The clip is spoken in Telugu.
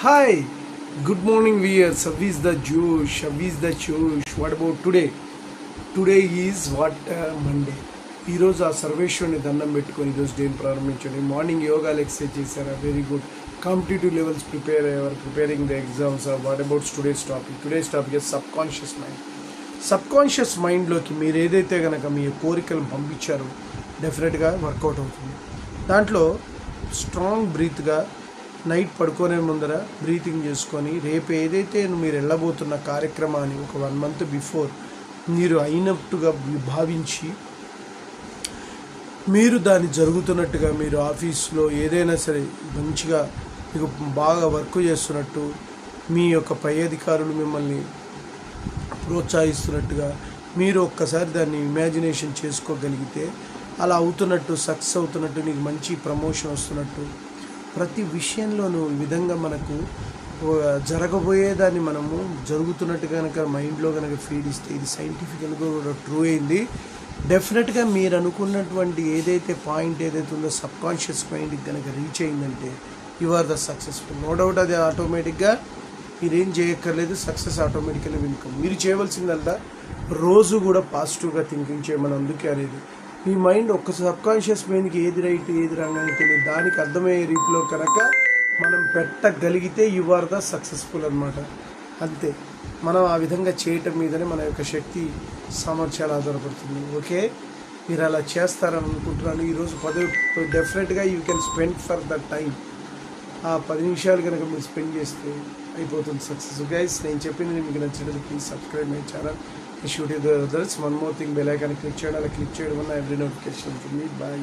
Hi, good morning viewers. How is the Jewish? How is the Jewish? What about today? Today is what Monday. ఈరోజు ఆ సర్వేశ్వరుని దండం పెట్టుకొని ఈరోజు డేని ప్రారంభించండి. మార్నింగ్ యోగాలు ఎక్సర్సైజ్ చేశారా? Very good. Competitive levels prepare అయ్యారు, preparing the exams. What about today's topic? Today's topic is subconscious mind. Subconscious మైండ్లోకి మీరు ఏదైతే కనుక మీ కోరికలను పంపించారో డెఫినెట్గా వర్కౌట్ అవుతుంది. దాంట్లో స్ట్రాంగ్ బ్రీత్గా నైట్ పడుకునే ముందర బ్రీతింగ్ చేసుకొని రేపు ఏదైతే మీరు వెళ్ళబోతున్న కార్యక్రమాన్ని ఒక 1 month బిఫోర్ మీరు అయినట్టుగా భావించి మీరు దాన్ని జరుగుతున్నట్టుగా మీరు ఆఫీస్లో ఏదైనా సరే మంచిగా మీకు బాగా వర్క్ చేస్తున్నట్టు మీ యొక్క పై అధికారులు మిమ్మల్ని ప్రోత్సహిస్తున్నట్టుగా మీరు ఒక్కసారి దాన్ని ఇమాజినేషన్ చేసుకోగలిగితే అలా అవుతున్నట్టు, సక్సెస్ అవుతున్నట్టు, నీకు మంచి ప్రమోషన్ వస్తున్నట్టు ప్రతి విషయంలోనూ ఈ విధంగా మనకు జరగబోయేదాన్ని మనము జరుగుతున్నట్టు కనుక మైండ్లో కనుక ఫీడ్ ఇస్తే ఇది సైంటిఫికల్గా కూడా ట్రూ అయింది. డెఫినెట్గా మీరు అనుకున్నటువంటి ఏదైతే పాయింట్ ఏదైతే ఉందో సబ్ కాన్షియస్ మైండ్కి కనుక రీచ్ అయిందంటే you are the successful. No doubt అది ఆటోమేటిక్గా మీరేం చేయక్కర్లేదు, సక్సెస్ ఆటోమేటికల్గా వినుకోండి. మీరు చేయవలసిందంతా రోజు కూడా పాజిటివ్గా థింకింగ్ చేయమని అందుకే అనేది మీ మైండ్ ఒక్క సబ్ కాన్షియస్ మైండ్కి ఏది రైట్ ఏది రాంగ్ అని తెలియదు. దానికి అర్థమయ్యే రీతిలో కనుక మనం పెట్టగలిగితే యు ఆర్ ద సక్సెస్ఫుల్ అనమాట. అంతే, మనం ఆ విధంగా చేయటం మీదనే మన యొక్క శక్తి సామర్థ్యాలు ఆధారపడుతుంది. ఓకే, మీరు అలా చేస్తారని అనుకుంటున్నాను. ఈరోజు డెఫినెట్గా you can spend for the time. ఆ 10 నిమిషాలు కనుక మీరు స్పెండ్ చేస్తే అయిపోతుంది సక్సెస్. గైస్, నేను చెప్పింది మీకు నచ్చినట్లయితే please subscribe my channel. Shoot the others. One more thing, bell icon click చేయడం, అలా క్లిక్ చేయడం వల్ల ఎవ్రీ నోటిఫికేషన్ ఉంటుంది. బాయ్.